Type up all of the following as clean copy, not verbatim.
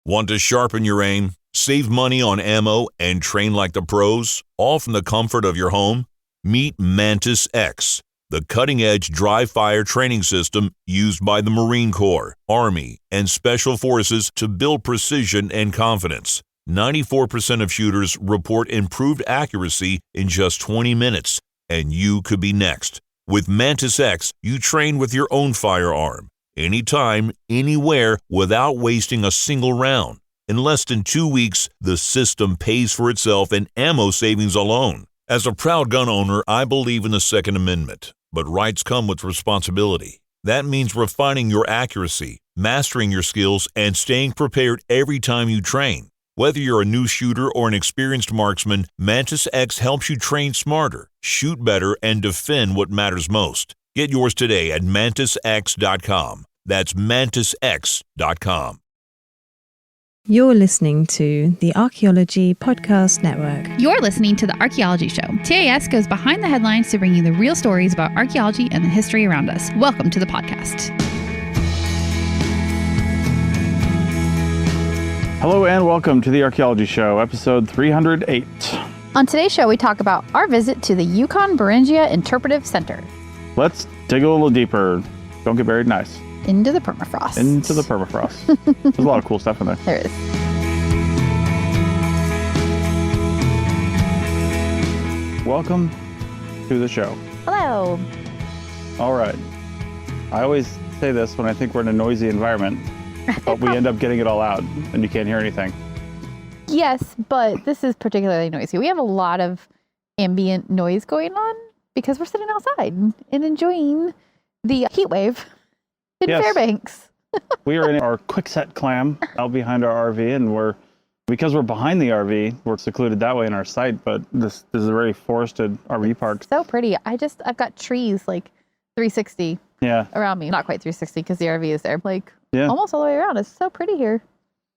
Want to sharpen your aim, save money on ammo, and train like the pros, all from the comfort of your home? Meet Mantis X, the cutting-edge dry-fire training system used by the Marine Corps, Army, and Special Forces to build precision and confidence. 94% of shooters report improved accuracy in just 20 minutes, and you could be next. With Mantis X, you train with your own firearm, anytime, anywhere, without wasting a single round. In less than 2 weeks, the system pays for itself in ammo savings alone. As a proud gun owner, I believe in the Second Amendment, but rights come with responsibility. That means refining your accuracy, mastering your skills, and staying prepared every time you train. Whether you're a new shooter or an experienced marksman, Mantis X helps you train smarter, shoot better, and defend what matters most. Get yours today at mantisx.com. That's mantisx.com. You're listening to the Archaeology Podcast Network. You're listening to the Archaeology Show. TAS goes behind the headlines to bring you the real stories about archaeology and the history around us. Welcome to the podcast. Hello and welcome to the Archaeology Show, episode 308. On today's show, we talk about our visit to the Yukon Beringia Interpretive Centre. Let's dig a little deeper. Don't get buried nice. Into the permafrost. Into the permafrost. There's a lot of cool stuff in there. There is. Welcome to the show. Hello. All right. I always say this when I think we're in a noisy environment, but we end up getting it all out and you can't hear anything. Yes, but this is particularly noisy. We have a lot of ambient noise going on because we're sitting outside and enjoying the heat wave in Fairbanks. We are in our quickset clam out behind our RV, and because we're behind the RV, we're secluded that way in our site, but this is a very forested RV park. So pretty. I've got trees like 360 around me. Not quite 360 because the RV is there. Almost all the way around. It's so pretty here.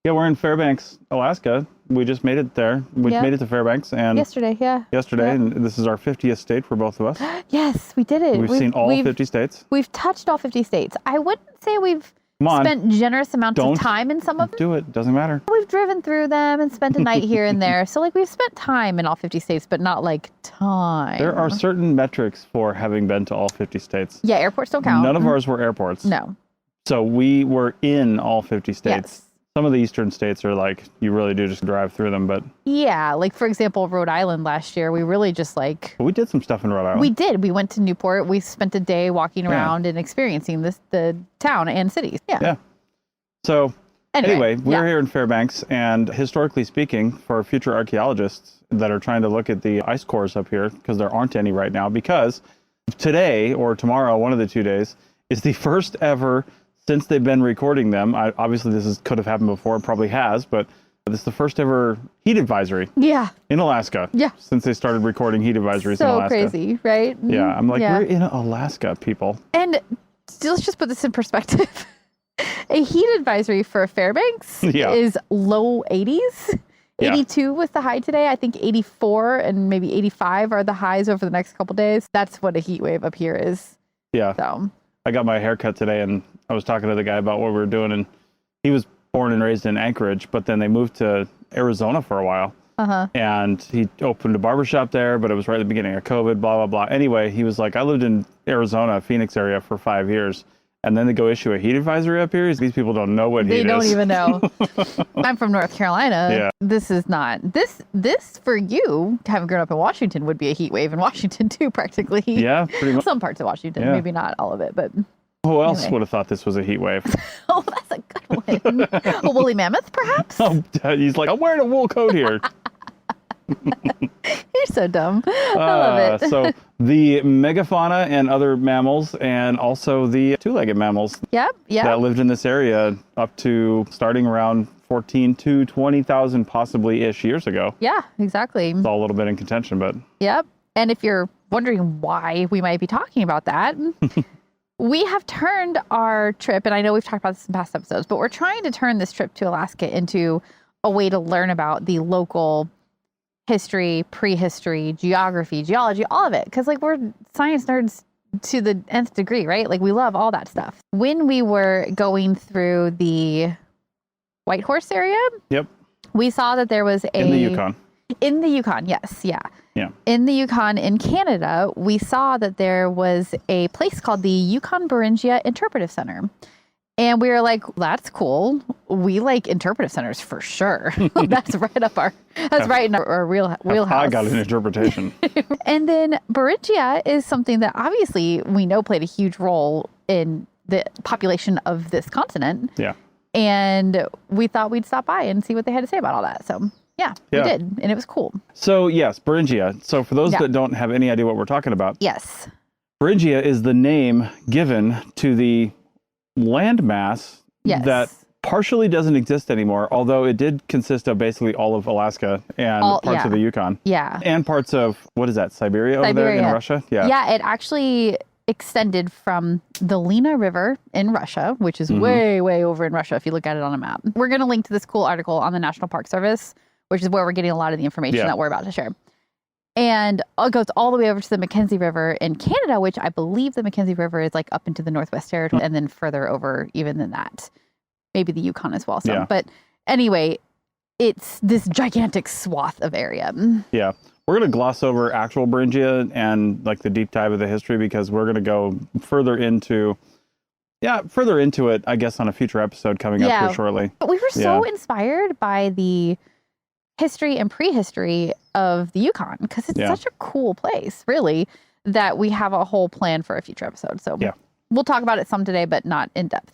Yeah, we're in Fairbanks, Alaska. We just made it there. We made it to Fairbanks and yesterday, and this is our 50th state for both of us. Yes, we did it. We've seen all 50 states. We've touched all 50 states. I wouldn't say we've spent generous amounts of time in some of them. Do it. Doesn't matter. We've driven through them and spent a night here and there. So we've spent time in all 50 states, but not time. There are certain metrics for having been to all 50 states. Yeah, airports don't count. None of ours were airports. No. So we were in all 50 states. Yes. Some of the eastern states are you really do just drive through them, but... Yeah, for example, Rhode Island last year, we really just But we did some stuff in Rhode Island. We did. We went to Newport. We spent a day walking around and experiencing the town and cities. Yeah. So, anyway, we're here in Fairbanks, and historically speaking, for future archaeologists that are trying to look at the ice cores up here, because there aren't any right now, because today or tomorrow, one of the 2 days, is the first ever... Since they've been recording them, obviously could have happened before, it probably has, but this is the first ever heat advisory in Alaska. Yeah. Since they started recording heat advisories in Alaska. So crazy, right? Yeah, I'm we're in Alaska, people. And let's just put this in perspective. A heat advisory for Fairbanks is low 80s. 82 was the high today. I think 84 and maybe 85 are the highs over the next couple days. That's what a heat wave up here is. Yeah. So I got my hair cut today, and I was talking to the guy about what we were doing, and he was born and raised in Anchorage, but then they moved to Arizona for a while. And he opened a barbershop there, but it was right at the beginning of COVID, blah, blah, blah. Anyway, he was like, I lived in Arizona, Phoenix area for 5 years, and then they go issue a heat advisory up here. These people don't know what heat is. They don't even know. I'm from North Carolina. Yeah. This is not. This for you, having grown up in Washington, would be a heat wave in Washington too, practically. Yeah, pretty much. Some parts of Washington, maybe not all of it, but... Who else would have thought this was a heat wave? Oh, that's a good one. A woolly mammoth, perhaps? He's like, I'm wearing a wool coat here. You're so dumb. I love it. So the megafauna and other mammals, and also the two-legged mammals that lived in this area up to starting around 14 to 20,000 possibly-ish years ago. Yeah, exactly. It's all a little bit in contention, but... Yep. And if you're wondering why we might be talking about that... We have turned our trip, and I know we've talked about this in past episodes, but we're trying to turn this trip to Alaska into a way to learn about the local history, prehistory, geography, geology, all of it. Because we're science nerds to the nth degree, right? We love all that stuff. When we were going through the Whitehorse area. Yep. We saw that there was in the Yukon. In the Yukon, yes. Yeah. Yeah. In the Yukon in Canada, we saw that there was a place called the Yukon Beringia Interpretive Centre. And we were like, that's cool. We like interpretive centers for sure. That's right up that's right in our wheelhouse. I got an interpretation. And then Beringia is something that obviously we know played a huge role in the population of this continent. Yeah. And we thought we'd stop by and see what they had to say about all that. So yeah, we did. And it was cool. So yes, Beringia. So for those that don't have any idea what we're talking about. Yes. Beringia is the name given to the landmass that partially doesn't exist anymore, although it did consist of basically all of Alaska and parts of the Yukon. Yeah. And parts of, what is that, Siberia over there in Russia? Yeah. Yeah, it actually extended from the Lena River in Russia, which is way, way over in Russia if you look at it on a map. We're going to link to this cool article on the National Park Service, which is where we're getting a lot of the information that we're about to share. And it goes all the way over to the Mackenzie River in Canada, which I believe the Mackenzie River is like up into the Northwest Territory and then further over even than that. Maybe the Yukon as well. So, but anyway, it's this gigantic swath of area. Yeah. We're going to gloss over actual Beringia and like the deep dive of the history because we're going to go further into it, I guess, on a future episode coming up here shortly. But we were so inspired by the history and prehistory of the Yukon because it's such a cool place, really, that we have a whole plan for a future episode. So we'll talk about it some today, but not in depth.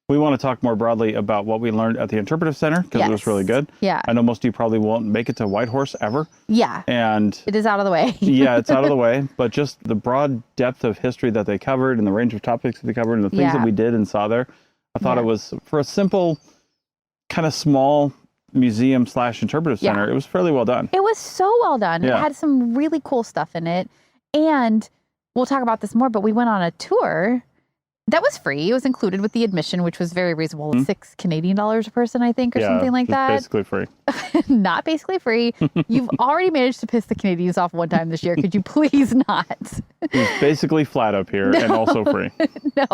We want to talk more broadly about what we learned at the Interpretive Centre because it was really good. Yeah. I know most of you probably won't make it to Whitehorse ever. Yeah. And it is out of the way. It's out of the way. But just the broad depth of history that they covered and the range of topics that they covered and the things that we did and saw there, I thought it was, for a simple, kind of small museum/interpretive center, it was fairly well done. It was so well done. It had some really cool stuff in it. And we'll talk about this more, but we went on a tour that was free. It was included with the admission, which was very reasonable, $6 Canadian a person, I think, or something like that. Basically free. Not basically free. You've already managed to piss the Canadians off one time this year. Could you please not? It's basically flat up here and also free. No,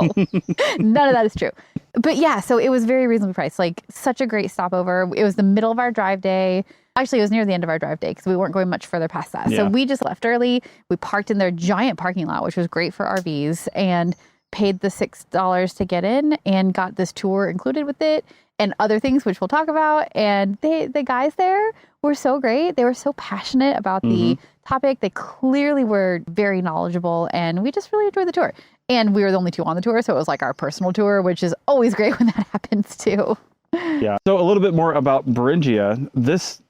none of that is true. But yeah, so it was very reasonably priced. Like such a great stopover. It was the middle of our drive day. Actually, it was near the end of our drive day because we weren't going much further past that. So we just left early. We parked in their giant parking lot, which was great for RVs, and paid the $6 to get in and got this tour included with it and other things, which we'll talk about. And the guys there were so great. They were so passionate about the topic. They clearly were very knowledgeable, and we just really enjoyed the tour. And we were the only two on the tour, so it was like our personal tour, which is always great when that happens too. Yeah. So a little bit more about Beringia. This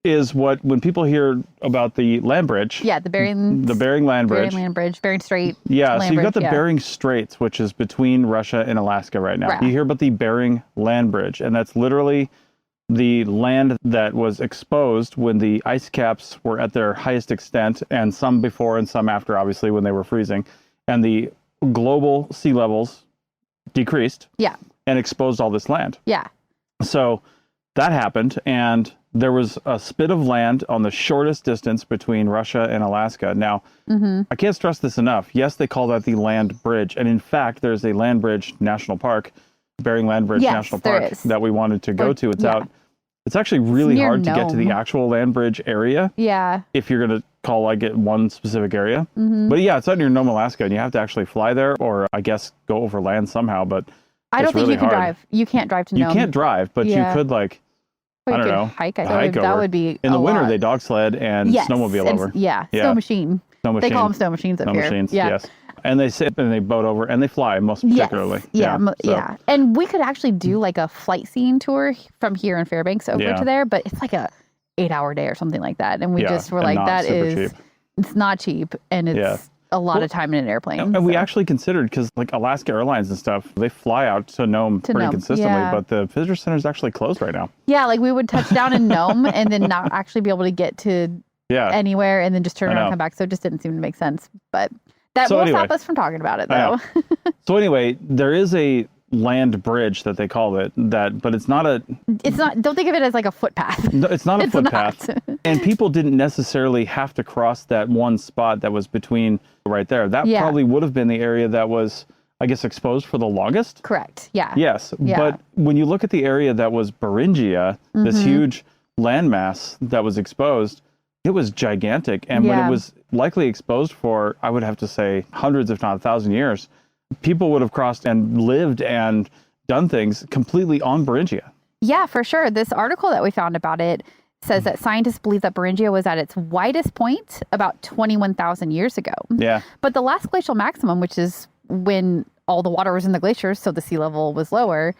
is what, when people hear about the land bridge. Yeah, the Bering Land Bridge. Bering Strait. Yeah, so you've got the Bering Straits, which is between Russia and Alaska right now. Right. You hear about the Bering Land Bridge, and that's literally the land that was exposed when the ice caps were at their highest extent, and some before and some after, obviously, when they were freezing. And the global sea levels decreased and exposed all this land. Yeah. So that happened, and there was a spit of land on the shortest distance between Russia and Alaska. Now, I can't stress this enough. Yes, they call that the land bridge. And in fact, there's a land bridge national park, Bering Land Bridge National Park, that we wanted to go to. It's out. It's actually really hard to get to the actual land bridge area. Yeah. If you're going to call like it one specific area. But yeah, it's out near Nome, Alaska, and you have to actually fly there or I guess go over land somehow. But I don't think really you can hard. Drive. You can't drive to Nome. You can't drive, but you could like, I don't know, hike over. That would be in the winter. They dog sled and snowmobile over. Snow machine. They call them snow machines up here. Machines, yes. And they sit and they boat over and they fly most particularly. Yeah. And we could actually do like a flight scene tour from here in Fairbanks over to there, but it's like a 8-hour day or something like that. And we just were like, that is, it's not cheap, and it's a lot of time in an airplane. And we actually considered, because like Alaska Airlines and stuff, they fly out to Nome pretty consistently, but the visitor center is actually closed right now. Yeah, like we would touch down in Nome and then not actually be able to get to anywhere and then just turn around and come back. So it just didn't seem to make sense. But that won't stop us from talking about it, though. So anyway, there is a land bridge that they call it, but it's not, don't think of it as like a footpath. No, it's not a footpath. And people didn't necessarily have to cross that one spot that was between right there. That probably would have been the area that was I guess, exposed for the longest. Correct. Yeah. Yes. Yeah. But when you look at the area that was Beringia, this huge landmass that was exposed, it was gigantic. And when it was likely exposed for, I would have to say, hundreds, if not 1,000 years, people would have crossed and lived and done things completely on Beringia. Yeah, for sure. This article that we found about it says that scientists believe that Beringia was at its widest point about 21,000 years ago. Yeah. But the last glacial maximum, which is when all the water was in the glaciers, so the sea level was lower,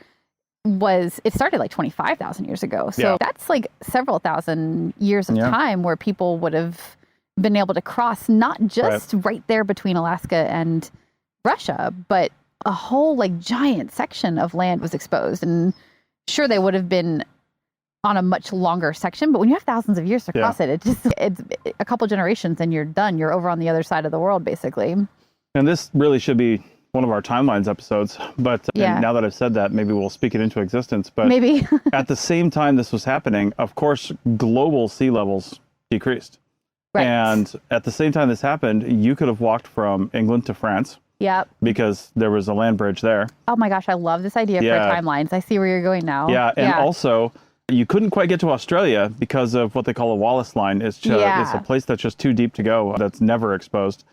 it started like 25,000 years ago. So that's like several thousand years of time where people would have been able to cross, not just right there between Alaska and Russia, but a whole like giant section of land was exposed. And sure, they would have been on a much longer section, but when you have thousands of years to cross it's a couple generations and you're done. You're over on the other side of the world, basically. And this really should be one of our timelines episodes, but now that I've said that, maybe we'll speak it into existence. But maybe at the same time this was happening, of course, global sea levels decreased. Right. And at the same time this happened, you could have walked from England to France. Yep. Because there was a land bridge there. Oh my gosh, I love this idea for timelines. I see where you're going now. Yeah, and also you couldn't quite get to Australia because of what they call a Wallace line. It's a place that's just too deep to go. That's never exposed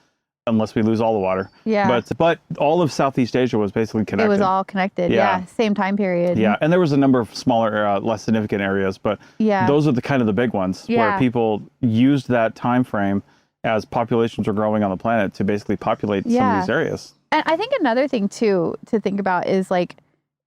unless we lose all the water. Yeah. But all of Southeast Asia was basically connected. It was all connected. Yeah. Same time period. Yeah, and there was a number of smaller, less significant areas, but those are the kind of the big ones where people used that time frame as populations were growing on the planet to basically populate some of these areas. And I think another thing too to think about is like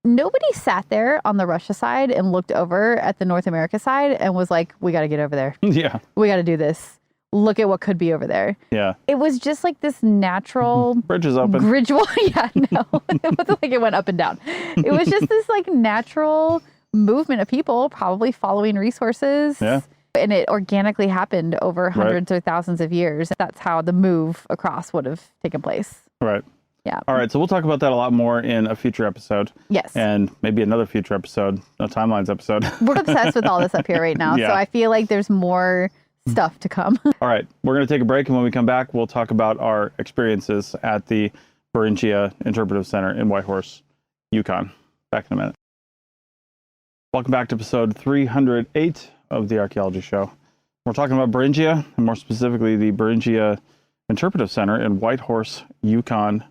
nobody sat there on the Russia side and looked over at the North America side and was like, we got to get over there. Yeah. We got to do this. Look at what could be over there. Yeah. It was just like this natural bridge is open. Gradual. Yeah, no. It wasn't like it went up and down. It was just this like natural movement of people probably following resources. Yeah. And it organically happened over hundreds or thousands of years. That's how the move across would have taken place. Right. Yeah. All right. So we'll talk about that a lot more in a future episode. Yes. And maybe another future episode, a timelines episode. We're obsessed with all this up here right now. So I feel like there's more stuff to come. All right. We're going to take a break. And when we come back, we'll talk about our experiences at the Beringia Interpretive Centre in Whitehorse, Yukon. Back in a minute. Welcome back to episode 308 of the Archaeology Show. We're talking about Beringia, and more specifically, the Beringia Interpretive Centre in Whitehorse, Yukon,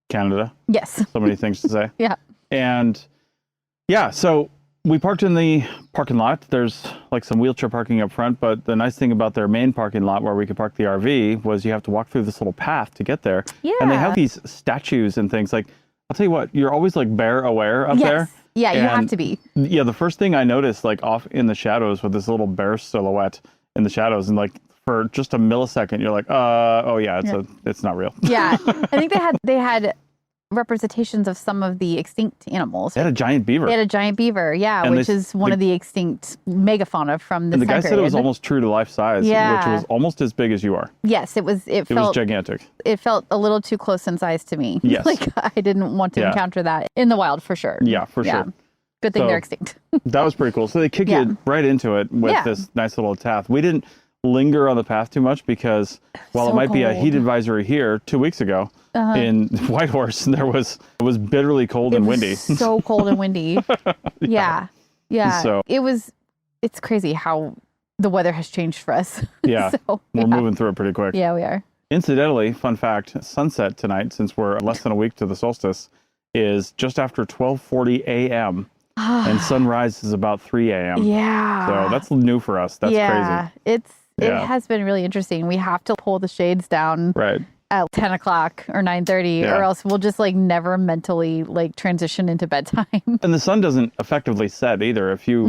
Canada. Yes. So many things to say. Yeah. And so we parked in the parking lot. There's like some wheelchair parking up front, but the nice thing about their main parking lot where we could park the RV was you have to walk through this little path to get there. Yeah. And they have these statues and things. Like, I'll tell you what, you're always like bear aware up there. Yeah, you have to be. Yeah, the first thing I noticed, like off in the shadows with this little bear silhouette in the shadows, and like for just a millisecond, you're like, it's not real. Yeah, I think they had representations of some of the extinct animals. They had a giant beaver. They had a giant beaver, and which is one of the extinct megafauna from this And the guy time said it was period. almost true to life size, which was almost as big as you are. Yes, it was gigantic. It felt a little too close in size to me. Yes. Like I didn't want to encounter that in the wild for sure. Yeah, for sure. Good thing they're extinct. That was pretty cool. So they kick you right into it with this nice little path. We didn't linger on the path too much because while it might be a heat advisory here 2 weeks ago in Whitehorse, it was bitterly cold and windy. So cold and windy. Yeah. So it's crazy how the weather has changed for us. Yeah. We're moving through it pretty quick. Yeah, we are. Incidentally, fun fact, sunset tonight, since we're less than a week to the solstice, is just after 12:40 a.m. and sunrise is about 3 a.m. Yeah. So that's new for us. That's crazy. It has been really interesting. We have to pull the shades down at 10 o'clock or 9:30 or else we'll just like never mentally like transition into bedtime. And the sun doesn't effectively set either. If you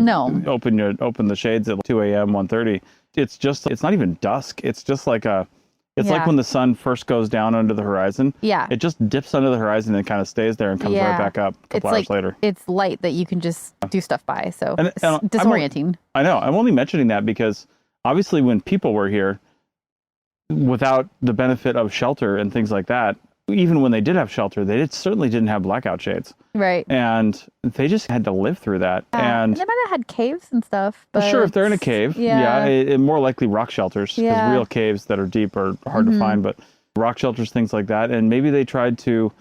open the shades at 2 a.m., 1:30, it's not even dusk. It's just like like when the sun first goes down under the horizon. Yeah. It just dips under the horizon and kind of stays there and comes right back up a couple hours later. It's light that you can just do stuff by. So it's disorienting. I know. I'm only mentioning that because obviously when people were here, without the benefit of shelter and things like that, even when they did have shelter, they certainly didn't have blackout shades. Right. And they just had to live through that. And they might have had caves and stuff. But sure, if they're in a cave, it more likely rock shelters, because real caves that are deep are hard to find, but rock shelters, things like that. And maybe they tried to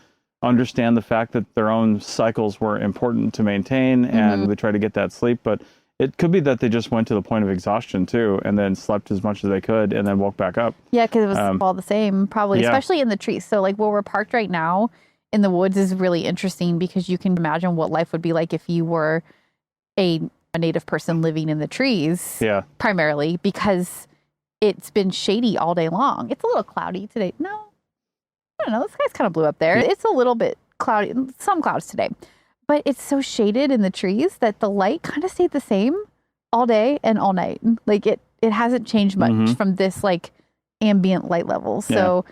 understand the fact that their own cycles were important to maintain, and they try to get that sleep. But it could be that they just went to the point of exhaustion too, and then slept as much as they could, and then woke back up. Yeah, because it was all the same, probably, especially in the trees. So like where we're parked right now in the woods is really interesting because you can imagine what life would be like if you were a native person living in the trees. Yeah. Primarily because it's been shady all day long. It's a little cloudy today. No, I don't know. The sky's kind of blue up there. It's a little bit cloudy, some clouds today. But it's so shaded in the trees that the light kind of stayed the same all day and all night. Like it hasn't changed much from this like ambient light level. So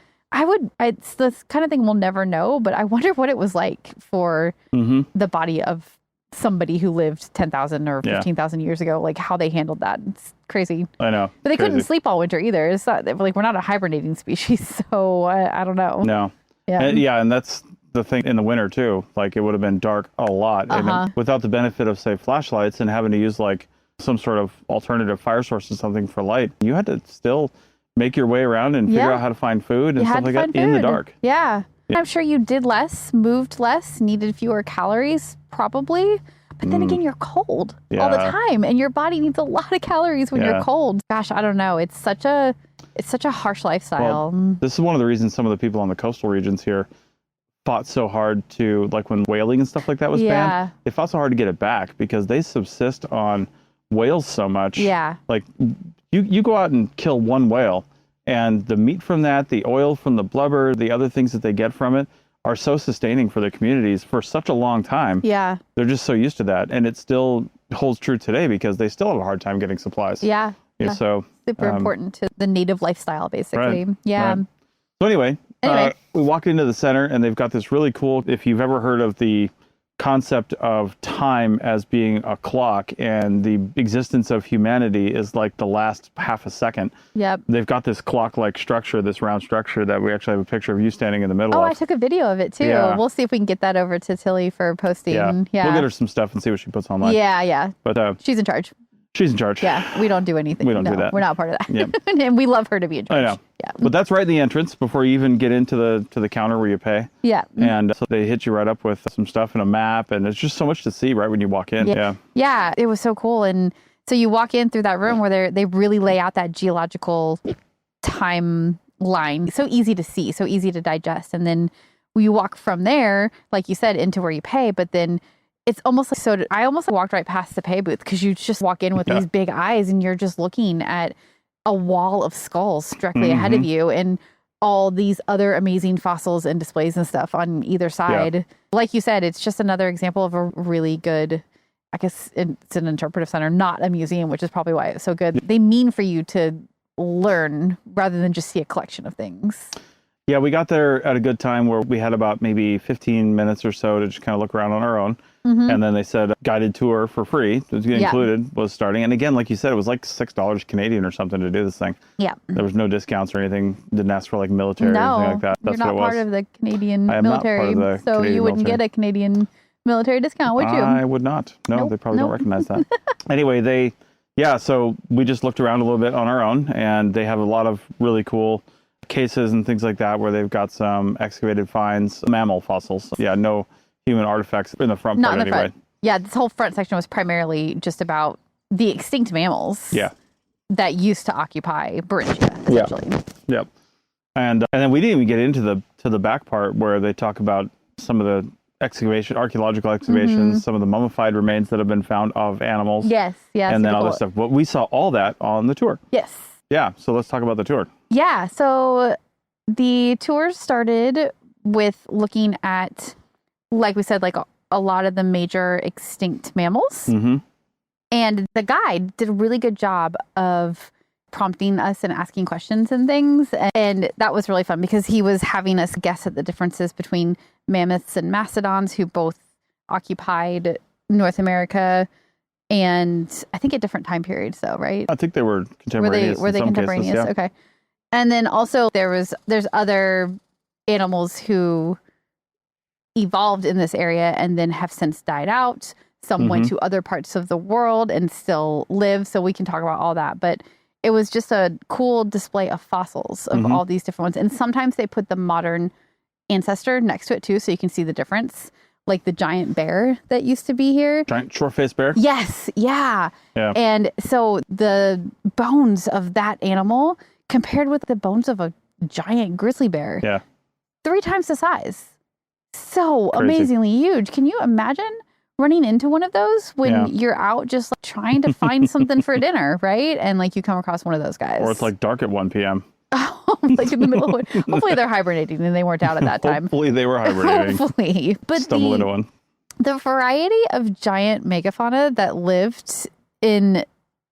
it's this kind of thing we'll never know, but I wonder what it was like for the body of somebody who lived 10,000 or 15,000 years ago, like how they handled that. It's crazy. I know. But they couldn't sleep all winter either. It's not like we're not a hibernating species. So I don't know. No. Yeah. And that's the thing in the winter too. Like it would have been dark a lot and without the benefit of say flashlights and having to use like some sort of alternative fire source or something for light. You had to still make your way around and figure out how to find food and stuff like that in the dark. Yeah. I'm sure you did less, moved less, needed fewer calories, probably. But then again, you're cold all the time, and your body needs a lot of calories when you're cold. Gosh, I don't know. It's such a harsh lifestyle. Well, this is one of the reasons some of the people on the coastal regions here fought so hard to, like when whaling and stuff like that was banned, they fought so hard to get it back because they subsist on whales so much. Yeah. Like you go out and kill one whale, and the meat from that, the oil from the blubber, the other things that they get from it are so sustaining for their communities for such a long time. Yeah. They're just so used to that. And it still holds true today because they still have a hard time getting supplies. Yeah. So super important to the native lifestyle, basically. Right, yeah. Right. So anyway, we walked into the center and they've got this really cool, if you've ever heard of the concept of time as being a clock and the existence of humanity is like the last half a second. Yep. They've got this clock-like structure, this round structure that we actually have a picture of you standing in the middle of. I took a video of it too. Yeah. We'll see if we can get that over to Tilly for posting. Yeah. We'll get her some stuff and see what she puts online. Yeah. But she's in charge. She's in charge. Yeah, we don't do anything. We don't do that. We're not part of that. Yep. And we love her to be in charge. I know. Yeah. But that's right in the entrance before you even get into the counter where you pay. Yeah. And so they hit you right up with some stuff and a map, and it's just so much to see right when you walk in. Yeah, it was so cool. And so you walk in through that room where they really lay out that geological timeline. So easy to see, so easy to digest. And then you walk from there, like you said, into where you pay, but then it's almost like, I almost walked right past the pay booth because you just walk in with these big eyes and you're just looking at a wall of skulls directly ahead of you and all these other amazing fossils and displays and stuff on either side. Yeah. Like you said, it's just another example of a really good, I guess it's an interpretive center, not a museum, which is probably why it's so good. They mean for you to learn rather than just see a collection of things. Yeah, we got there at a good time where we had about maybe 15 minutes or so to just kind of look around on our own. And then they said a guided tour for free, included, was starting. And again, like you said, it was like $6 Canadian or something to do this thing. Yeah. There was no discounts or anything. Didn't ask for like military or anything like that. That's you're not what it was. part of the Canadian I am military. Not part of the so Canadian you wouldn't military. get a Canadian military discount, would you? I would not. No, they probably don't recognize that. Anyway, so we just looked around a little bit on our own, and they have a lot of really cool cases and things like that where they've got some excavated finds, mammal fossils. Yeah, no human artifacts in the front part anyway. Front. Yeah, this whole front section was primarily just about the extinct mammals that used to occupy Beringia, essentially. Yep. And then we didn't even get into the back part where they talk about some of the archaeological excavations, some of the mummified remains that have been found of animals. Yes. And then other stuff. But we saw all that on the tour. Yes. Yeah, so let's talk about the tour. Yeah, so the tour started with looking at, like we said, like a lot of the major extinct mammals. And the guide did a really good job of prompting us and asking questions and things. And that was really fun because he was having us guess at the differences between mammoths and mastodons, who both occupied North America, and I think at different time periods though, right? I think they were contemporaneous. Were they contemporaneous? Cases, yeah. Okay. And then also there's other animals who evolved in this area and then have since died out. Some went to other parts of the world and still live. So we can talk about all that. But it was just a cool display of fossils of all these different ones. And sometimes they put the modern ancestor next to it too, so you can see the difference. Like the giant bear that used to be here. Giant short-faced bear? Yes, yeah. And so the bones of that animal compared with the bones of a giant grizzly bear, 3 times the size. So Crazy. Amazingly huge. Can you imagine running into one of those when you're out just like trying to find something for dinner, right? And like you come across one of those guys. Or it's like dark at 1 p.m. Like in the middle of it. Hopefully they're hibernating and they weren't out at that time. Hopefully they were hibernating. Hopefully. But stumble into one. The variety of giant megafauna that lived in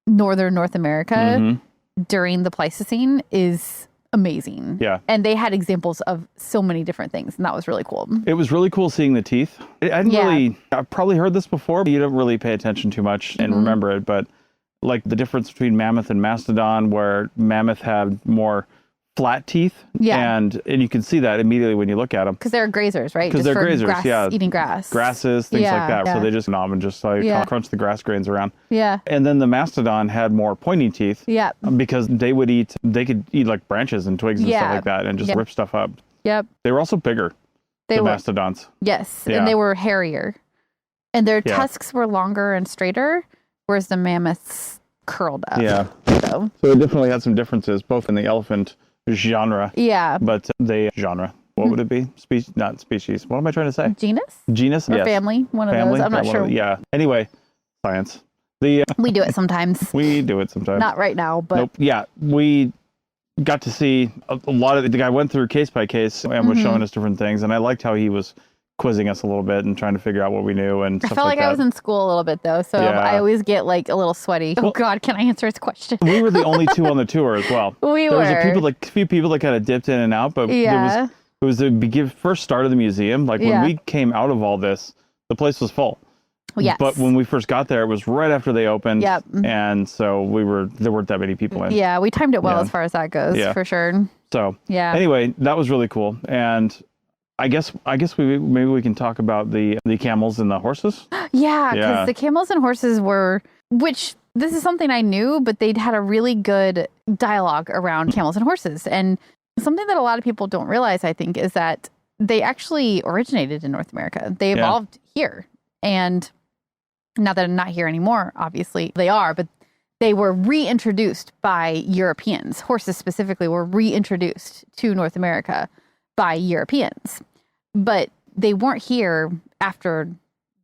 northern North America during the Pleistocene is amazing. Yeah. And they had examples of so many different things, and that was really cool. It was really cool seeing the teeth. I've probably heard this before, but you don't really pay attention too much and remember it. But like the difference between mammoth and mastodon, where mammoth had more flat teeth. Yeah. And you can see that immediately when you look at them. Because they're grazers, right? Because they're grazers, eating grass. Grasses, things like that. Yeah. So they just nom and just like crunch the grass grains around. Yeah. And then the mastodon had more pointy teeth. Yeah. Because they could eat like branches and twigs and stuff like that and just rip stuff up. Yep. They were also bigger, the mastodons. Yes. Yeah. And they were hairier. And their tusks were longer and straighter, whereas the mammoths curled up. Yeah. So it definitely had some differences, both in the elephant genre. Yeah. But genre. What would it be? Not species. What am I trying to say? Genus? Or family? One of those. I'm not sure. Yeah. Anyway, science. We do it sometimes. We do it sometimes. Not right now, but. Nope. Yeah. We got to see a lot of the guy went through case by case and was showing us different things. And I liked how he was quizzing us a little bit and trying to figure out what we knew and stuff I felt like that. I was in school a little bit though, so I always get like a little sweaty. Oh God, can I answer his question? We were the only 2 on the tour as well. There was a few people that kind of dipped in and out, but it was the first start of the museum. Like when we came out of all this, the place was full. Yes. But when we first got there, it was right after they opened. Yep. And so there weren't that many people in. Yeah, we timed it well as far as that goes, for sure. So anyway, that was really cool. And I guess maybe we can talk about the camels and the horses. Yeah, because the camels and horses which this is something I knew, but they'd had a really good dialogue around camels and horses. And something that a lot of people don't realize, I think, is that they actually originated in North America. They evolved here. And now that they're not here anymore, obviously they are, but they were reintroduced by Europeans. Horses specifically were reintroduced to North America by Europeans. But they weren't here after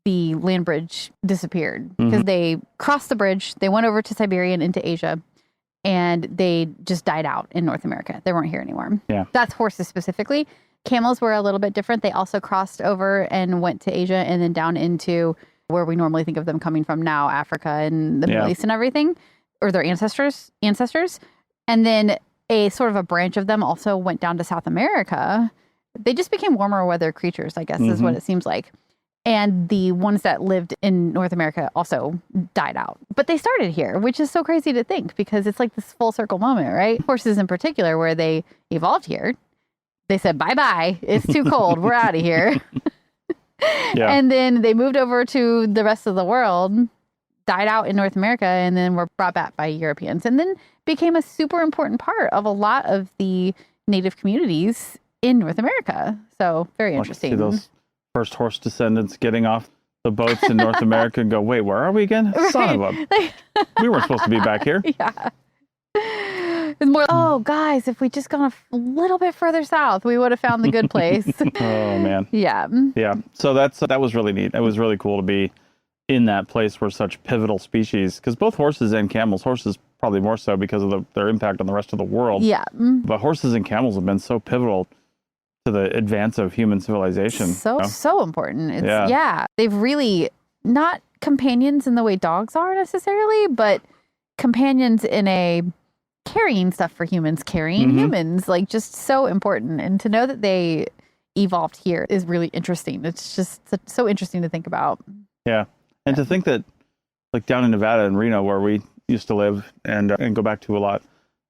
the land bridge disappeared because they crossed the bridge, they went over to Siberia and into Asia, and they just died out in North America. They weren't here anymore. Yeah. That's horses specifically. Camels were a little bit different. They also crossed over and went to Asia and then down into where we normally think of them coming from now, Africa and the Middle East and everything, or their ancestors. And then a sort of a branch of them also went down to South America. They just became warmer weather creatures, I guess, is what it seems like. And the ones that lived in North America also died out. But they started here, which is so crazy to think because it's like this full circle moment, right? Horses in particular, where they evolved here. They said, bye-bye, it's too cold, we're out of here. And then they moved over to the rest of the world, died out in North America, and then were brought back by Europeans. And then became a super important part of a lot of the native communities in North America. So very interesting. See those first horse descendants getting off the boats in North America and go, wait, where are we again? Right. Son of a... we weren't supposed to be back here. Yeah. It's more, oh, guys, if we just gone a little bit further south, we would have found the good place. Oh, man. Yeah. Yeah. So that was really neat. It was really cool to be in that place where such pivotal species, because both horses and camels, horses probably more so because of their impact on the rest of the world. Yeah. But horses and camels have been so pivotal to the advance of human civilization. So important. They've really not companions in the way dogs are necessarily, but companions in a carrying stuff for humans, carrying humans, like just so important. And to know that they evolved here is really interesting. It's just so interesting to think about. Yeah. And to think that like down in Nevada and Reno, where we used to live and go back to a lot,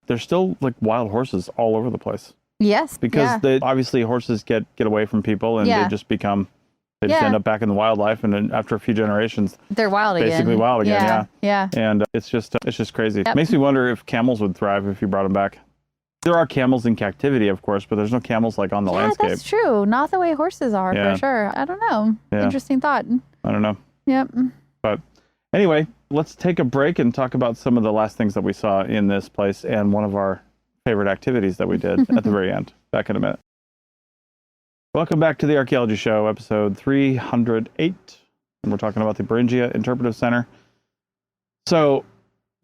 there's still like wild horses all over the place. Yes. Because obviously horses get away from people and they just end up back in the wildlife, and then after a few generations, they're basically wild again. Yeah. And it's just crazy. Yep. It makes me wonder if camels would thrive if you brought them back. There are camels in captivity, of course, but there's no camels like on the landscape. That's true. Not the way horses are, for sure. I don't know. Yeah. Interesting thought. I don't know. Yep. But anyway, let's take a break and talk about some of the last things that we saw in this place and one of our favorite activities that we did at the very end. Back in a minute. Welcome back to the Archaeology Show, episode 308. And we're talking about the Beringia Interpretive Centre. So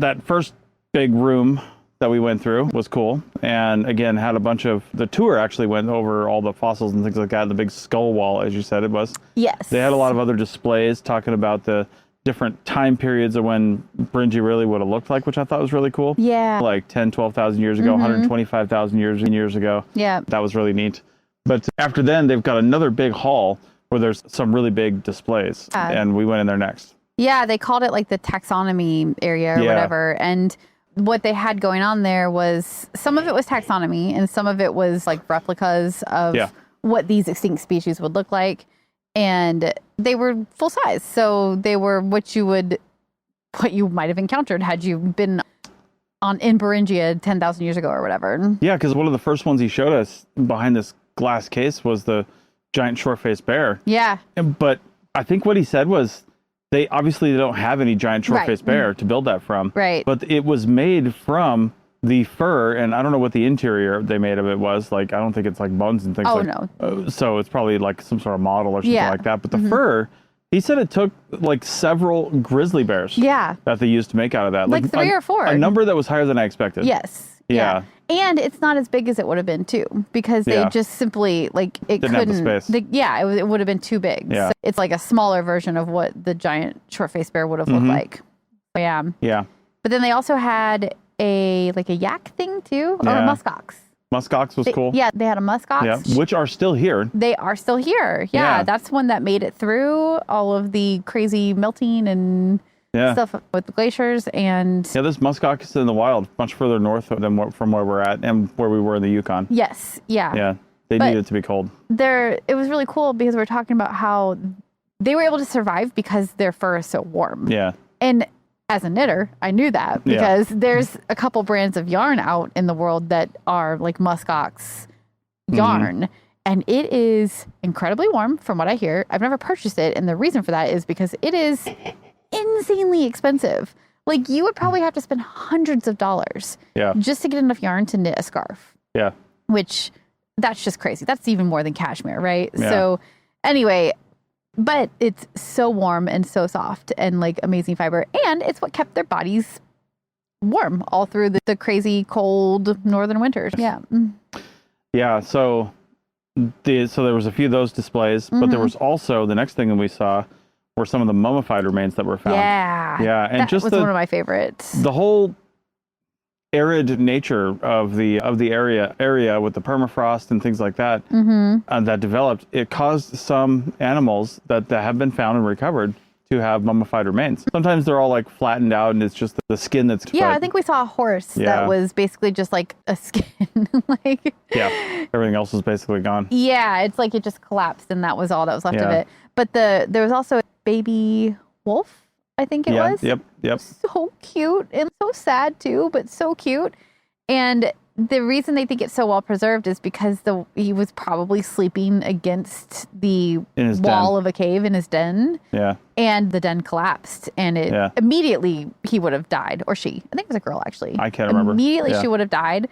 that first big room that we went through was cool. And again, had a bunch of, the tour actually went over all the fossils and things like that, the big skull wall, as you said it was. Yes. They had a lot of other displays talking about the different time periods of when Beringia really would have looked like, which I thought was really cool. Yeah. Like 10, 12,000 years ago, 125,000 years ago. Yeah. That was really neat. But after then, they've got another big hall where there's some really big displays. And we went in there next. Yeah, they called it like the taxonomy area or whatever. And what they had going on there was, some of it was taxonomy and some of it was like replicas of what these extinct species would look like. And they were full size. So they were what you might have encountered had you been in Beringia 10,000 years ago or whatever. Yeah, because one of the first ones he showed us behind this glass case was the giant short-faced bear. Yeah. But I think what he said was, they obviously don't have any giant short-faced bear to build that from. Right. But it was made from the fur, and I don't know what the interior they made of it was. Like, I don't think it's like bones and things like that. Oh, no. So it's probably like some sort of model or something like that. But the fur, he said it took like several grizzly bears that they used to make out of that. Like 3 or 4. A number that was higher than I expected. Yes. Yeah. And it's not as big as it would have been, too, because they just simply, like, it didn't couldn't. Have the space. It would have been too big. Yeah. So it's like a smaller version of what the giant short-faced bear would have looked like. Yeah. Yeah. But then they also had a yak thing, too, or a muskox. Muskox was cool. Yeah, they had a muskox. Yeah, which are still here. They are still here. Yeah, that's one that made it through all of the crazy melting and stuff with the glaciers. And this muskox is in the wild, much further north than from where we're at and where we were in the Yukon. Yes, yeah. They needed to be cold. It was really cool because we're talking about how they were able to survive because their fur is so warm. Yeah. And as a knitter, I knew that because there's a couple brands of yarn out in the world that are like muskox yarn. And it is incredibly warm from what I hear. I've never purchased it. And the reason for that is because it is insanely expensive. Like, you would probably have to spend hundreds of dollars just to get enough yarn to knit a scarf. Yeah. Which, that's just crazy. That's even more than cashmere, right? Yeah. So anyway, but it's so warm and so soft and like amazing fiber. And it's what kept their bodies warm all through the crazy cold northern winters. Yeah. Yeah. So there was a few of those displays, but there was also the next thing that we saw were some of the mummified remains that were found. Yeah. Yeah. And that just was one of my favorites. The whole arid nature of the area with the permafrost and things like that that developed, it caused some animals that have been found and recovered to have mummified remains. Sometimes they're all like flattened out and it's just the skin that's I think we saw a horse that was basically just like a skin. Everything else was basically gone. Yeah, it's like it just collapsed and that was all that was left of it. But there was also a baby wolf, I think it was. Yep. So cute and so sad too, but so cute. And the reason they think it's so well preserved is because he was probably sleeping against the wall of a cave in his den. Yeah. And the den collapsed and immediately he would have died, or she. I think it was a girl actually. I can't remember. Immediately she would have died.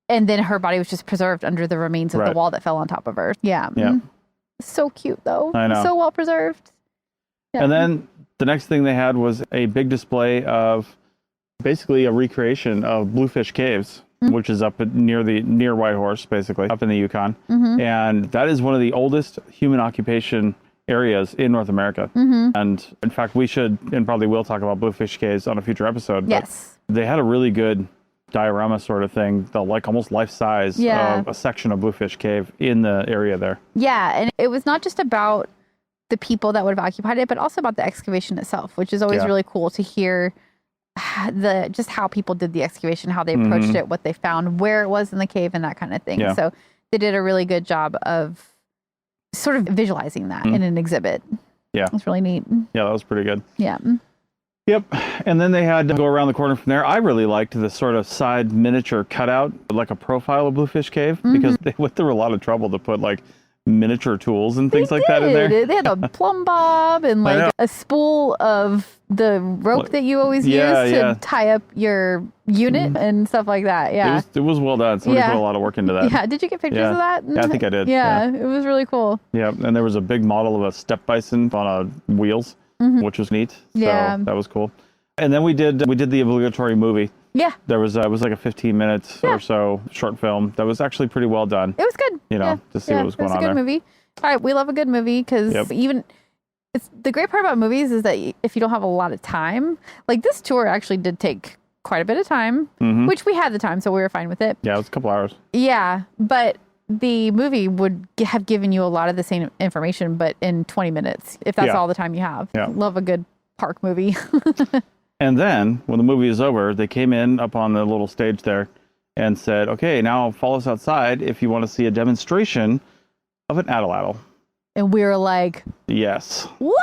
And then her body was just preserved under the remains of the wall that fell on top of her. Yeah. So cute though. I know. So well preserved. Yeah. And then the next thing they had was a big display of basically a recreation of Bluefish Caves, which is up near Whitehorse, basically, up in the Yukon. And that is one of the oldest human occupation areas in North America. And in fact, we should and probably will talk about Bluefish Caves on a future episode. Yes. But they had a really good diorama sort of thing, like almost life size of a section of Bluefish Cave in the area there. Yeah. And it was not just about the people that would have occupied it, but also about the excavation itself, which is always really cool to hear just how people did the excavation, how they approached it, what they found, where it was in the cave and that kind of thing. Yeah. So they did a really good job of sort of visualizing that in an exhibit. Yeah. It was really neat. Yeah, that was pretty good. Yeah. Yep. And then they had to go around the corner from there. I really liked the sort of side miniature cutout, like a profile of Bluefish Cave, because they went through a lot of trouble to put like miniature tools and things like that in there. They had a plumb bob and like a spool of the rope that you always use to tie up your unit and stuff like that. Yeah. It was well done. Somebody put a lot of work into that. Yeah. Did you get pictures of that? Yeah, I think I did. Yeah. It was really cool. Yeah. And there was a big model of a steppe bison on wheels, which was neat. So that was cool. And then we did the obligatory movie. Yeah. There was it was like a 15 minutes or so short film that was actually pretty well done. It was good. To see what was going on there. It was a good movie. All right, we love a good movie because it's the great part about movies is that if you don't have a lot of time, like this tour actually did take quite a bit of time, which we had the time, so we were fine with it. Yeah, it was a couple hours. Yeah, but the movie would have given you a lot of the same information, but in 20 minutes, if that's all the time you have. Yeah. Love a good park movie. And then when the movie is over, they came in up on the little stage there and said, okay, now follow us outside if you want to see a demonstration of an atlatl. And we were like, yes. What?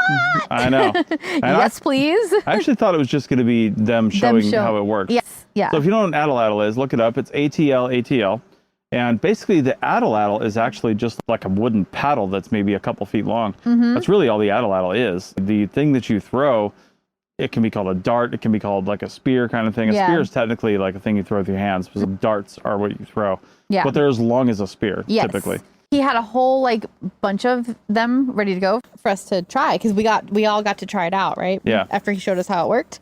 I know. Yes, please. I actually thought it was just going to be them showing how it works. Yes. Yeah. So if you know what an atlatl is, look it up. It's ATL. And basically the atlatl is actually just like a wooden paddle that's maybe a couple feet long. That's really all the atlatl is. The thing that you throw, it can be called a dart. It can be called like a spear kind of thing. A spear is technically like a thing you throw with your hands, because darts are what you throw. Yeah. But they're as long as a spear, typically. He had a whole like bunch of them ready to go for us to try, because we all got to try it out, right? Yeah. After he showed us how it worked.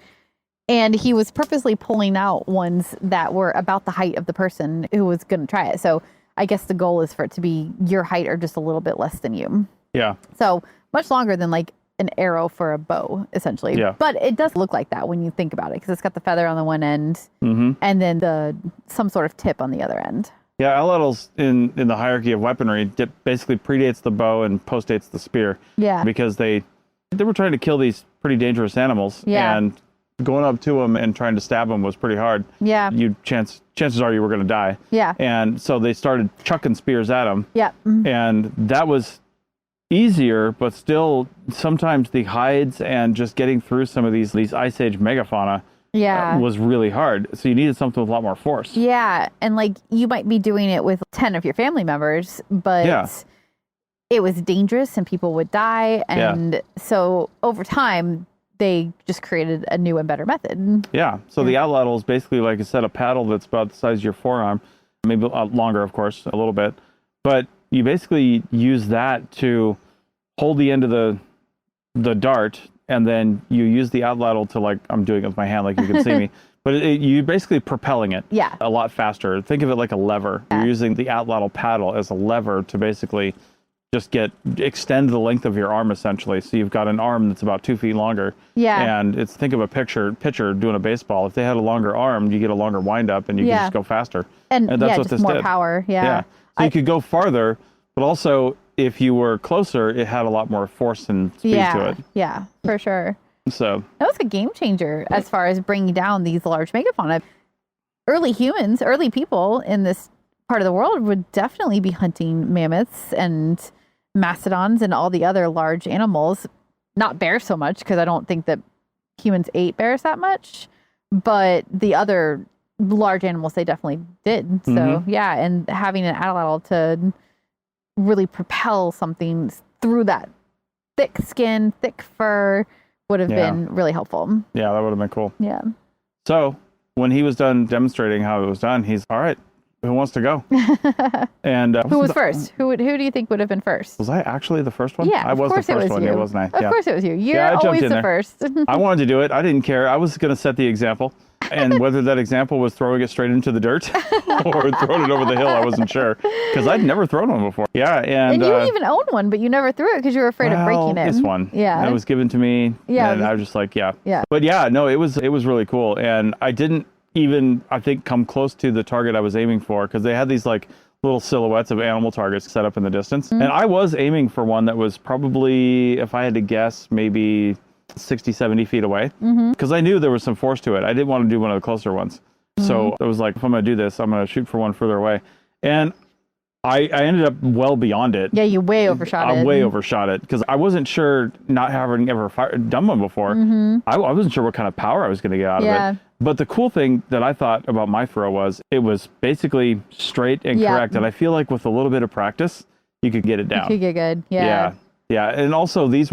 And he was purposely pulling out ones that were about the height of the person who was going to try it. So I guess the goal is for it to be your height or just a little bit less than you. Yeah. So much longer than like an arrow for a bow, essentially. Yeah. But it does look like that when you think about it, because it's got the feather on the one end and then some sort of tip on the other end. Yeah, atlatls in the hierarchy of weaponry basically predates the bow and postdates the spear. Yeah. Because they were trying to kill these pretty dangerous animals. Yeah. And going up to them and trying to stab them was pretty hard. Yeah. Chances are you were going to die. Yeah. And so they started chucking spears at them. Yeah. And that was easier, but still sometimes the hides and just getting through some of these Ice Age megafauna was really hard. So you needed something with a lot more force. Yeah. And like you might be doing it with 10 of your family members, but it was dangerous and people would die. And so over time, they just created a new and better method. Yeah. So the atlatl is basically, like I said, a paddle that's about the size of your forearm, maybe longer, of course, a little bit. But you basically use that to hold the end of the dart, and then you use the atlatl to, like, I'm doing it with my hand, like you can see me. But you basically propelling it a lot faster. Think of it like a lever. You're using the atlatl paddle as a lever to basically just extend the length of your arm, essentially. So you've got an arm that's about 2 feet longer. Yeah. And think of a pitcher doing a baseball. If they had a longer arm, you get a longer wind up and you can just go faster. And that's what this more did. Power. Yeah. So you could go farther, but also if you were closer, it had a lot more force and speed to it. Yeah, for sure. So that was a game changer as far as bringing down these large megafauna. Early people in this part of the world would definitely be hunting mammoths and mastodons and all the other large animals. Not bears so much, because I don't think that humans ate bears that much, but the other large animals they definitely did. So and having an atlatl to really propel something through that thick skin, thick fur would have been really helpful. Yeah, that would have been cool. Yeah. So when he was done demonstrating how it was done, he's all right. Who wants to go? And who was first? Who do you think would have been first? Was I actually the first one? Yeah, I was the first one. Yeah, wasn't I? Of course it was you. You're always the first. I wanted to do it. I didn't care. I was going to set the example. And whether that example was throwing it straight into the dirt or throwing it over the hill, I wasn't sure. Because I'd never thrown one before. Yeah. And you even owned one, but you never threw it because you were afraid of breaking it. This one. Yeah. It was given to me. Yeah. And I was just like, yeah. But yeah, no, it was really cool. And I didn't even, I think, come close to the target I was aiming for, because they had these like little silhouettes of animal targets set up in the distance. And I was aiming for one that was probably, if I had to guess, maybe 60, 70 feet away, because I knew there was some force to it. I didn't want to do one of the closer ones. So I was like, if I'm going to do this, I'm going to shoot for one further away. And I ended up well beyond it. Yeah, you way overshot it. I way overshot it because I wasn't sure, not having ever done one before. I wasn't sure what kind of power I was going to get out of it. But the cool thing that I thought about my throw was it was basically straight and correct. And I feel like with a little bit of practice, you could get it down. You could get good. Yeah. And also these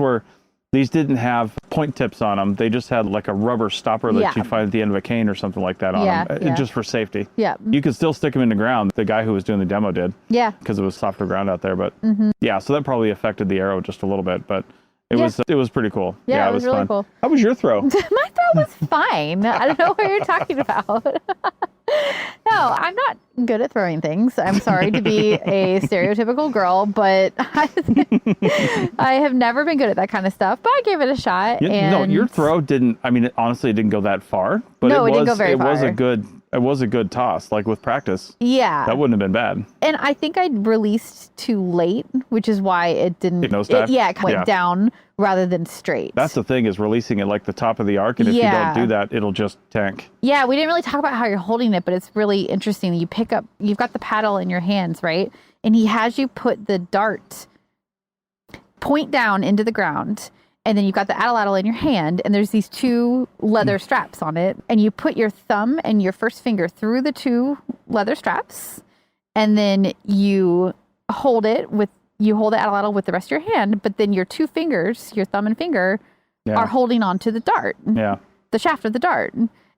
didn't have point tips on them. They just had like a rubber stopper that you'd find at the end of a cane or something like that on them, just for safety. Yeah. You could still stick them in the ground. The guy who was doing the demo did. Yeah. Because it was softer ground out there. But so that probably affected the arrow just a little bit. But it was pretty cool. Yeah, it was really cool. How was your throw? My throw was fine. I don't know what you're talking about. No, I'm not good at throwing things. I'm sorry to be a stereotypical girl, but I have never been good at that kind of stuff. But I gave it a shot. No, your throw didn't. I mean, honestly, it didn't go that far. But no, it didn't go very far. It was a good toss. Like with practice. Yeah, that wouldn't have been bad. And I think I released too late, which is why it didn't. It nosedived? It went down rather than straight. That's the thing, is releasing it like the top of the arc, and if you don't do that, it'll just tank. Yeah, we didn't really talk about how you're holding it, but it's really interesting. You've got the paddle in your hands, right? And he has you put the dart point down into the ground, and then you've got the atlatl in your hand, and there's these two leather straps on it, and you put your thumb and your first finger through the two leather straps, and then you hold the atlatl with the rest of your hand, but then your two fingers, your thumb and finger, are holding on to the dart. Yeah. The shaft of the dart.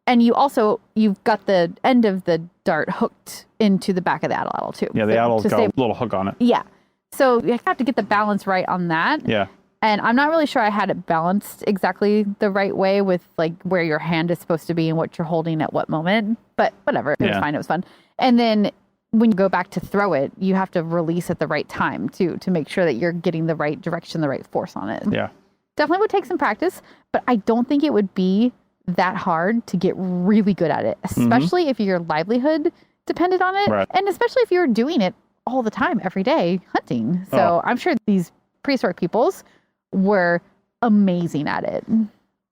And you've got the end of the dart hooked into the back of the atlatl too. Yeah, the atlatl's got a little hook on it. Yeah. So you have to get the balance right on that. Yeah. And I'm not really sure I had it balanced exactly the right way with like where your hand is supposed to be and what you're holding at what moment. But whatever. It was fine. It was fun. And then when you go back to throw it, you have to release at the right time too, to make sure that you're getting the right direction, the right force on it. Yeah. Definitely would take some practice, but I don't think it would be that hard to get really good at it, especially if your livelihood depended on it. Right. And especially if you're doing it all the time, every day, hunting. So I'm sure these prehistoric peoples were amazing at it.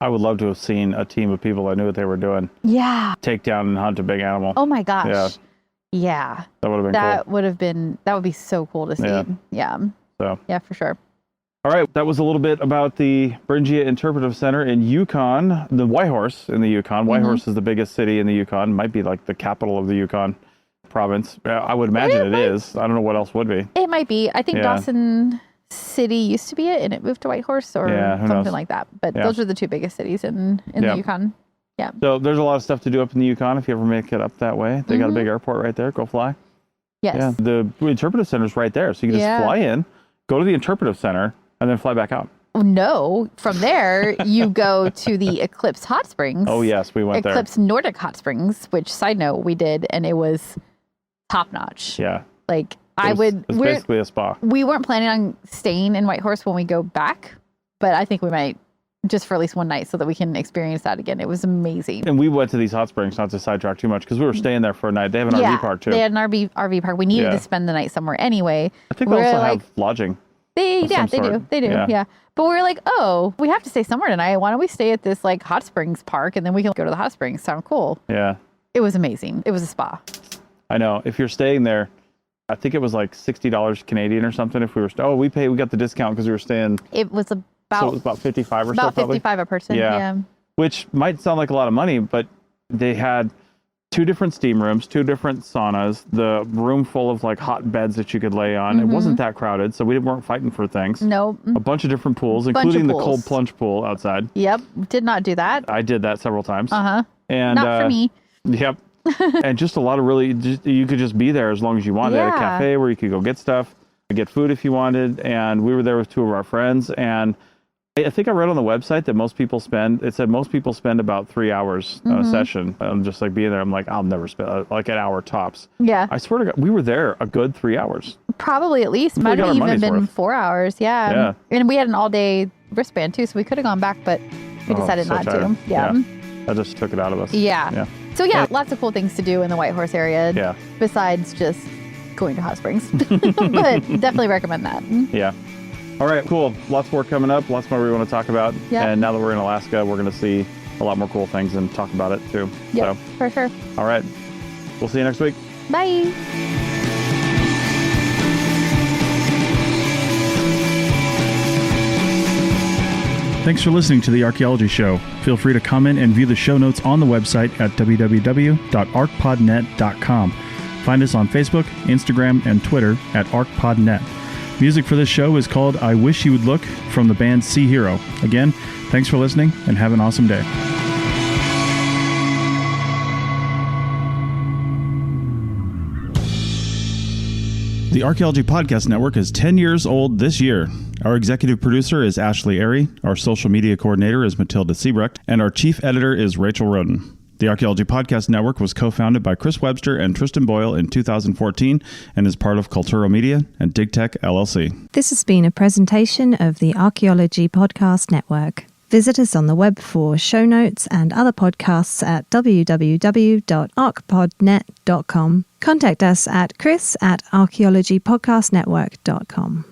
I would love to have seen a team of people that knew what they were doing. Yeah. Take down and hunt a big animal. Oh my gosh. Yeah. That would have been cool. That would be so cool to see. Yeah. So. Yeah, for sure. All right. That was a little bit about the Beringia Interpretive Centre in Yukon, the Whitehorse in the Yukon. Whitehorse is the biggest city in the Yukon. Might be like the capital of the Yukon province. I would imagine it is. I don't know what else would be. It might be. I think Dawson City used to be it, and it moved to Whitehorse or something like that. But those are the two biggest cities in the Yukon. Yeah. So there's a lot of stuff to do up in the Yukon if you ever make it up that way. They got a big airport right there. Go fly. Yes. Yeah. The Interpretive Centre is right there. So you can just fly in, go to the Interpretive Centre, and then fly back out. No. From there, you go to the Eclipse Hot Springs. Oh, yes. We went there. Eclipse Nordic Hot Springs, which, side note, we did, and it was top notch. Yeah. Like, it's basically a spa. We weren't planning on staying in Whitehorse when we go back, but I think we might, just for at least one night so that we can experience that again. It was amazing. And we went to these hot springs, not to sidetrack too much, because we were staying there for a night. They have an RV park too. They had an RV park. We needed to spend the night somewhere anyway. I think they also have lodging. They do. Yeah. But we were like, oh, we have to stay somewhere tonight. Why don't we stay at this like hot springs park and then we can go to the hot springs? Sound cool. Yeah. It was amazing. It was a spa. I know. If you're staying there, I think it was like $60 Canadian or something. If we were, we got the discount because we were staying. It was about 55 or so. About 55 a person. Yeah. Which might sound like a lot of money, but they had 2 different steam rooms, 2 different saunas, the room full of like hot beds that you could lay on. It wasn't that crowded, so we weren't fighting for things. Nope. A bunch of different pools, including the cold plunge pool outside. Yep. Did not do that. I did that several times. And not for me. Yep. And just a lot of you could just be there as long as you wanted. They had a cafe where you could go get stuff, get food if you wanted. And we were there with 2 of our friends. And I think I read on the website that most people spend about 3 hours a session. Just like being there, I'm like, I'll never spend like an hour tops. Yeah. I swear to God, we were there a good 3 hours. Probably at least. Might have even been 4 hours. Yeah. And we had an all-day wristband too, so we could have gone back, but we decided not to. Yeah. I just took it out of us. Yeah. So lots of cool things to do in the Whitehorse area. Yeah. Besides just going to hot springs, but definitely recommend that. Yeah. All right, cool. Lots more coming up. Lots more we want to talk about. Yeah. And now that we're in Alaska, we're going to see a lot more cool things and talk about it too. Yeah, for sure. All right. We'll see you next week. Bye. Thanks for listening to The Archaeology Show. Feel free to comment and view the show notes on the website at www.archpodnet.com. Find us on Facebook, Instagram, and Twitter at ArchPodNet. Music for this show is called I Wish You Would Look from the band Sea Hero. Again, thanks for listening and have an awesome day. The Archaeology Podcast Network is 10 years old this year. Our executive producer is Ashley Airy, our social media coordinator is Matilda Siebrecht, and our chief editor is Rachel Roden. The Archaeology Podcast Network was co-founded by Chris Webster and Tristan Boyle in 2014 and is part of Cultura Media and DigTech LLC. This has been a presentation of the Archaeology Podcast Network. Visit us on the web for show notes and other podcasts at www.archpodnet.com. Contact us at chris@archaeologypodcastnetwork.com.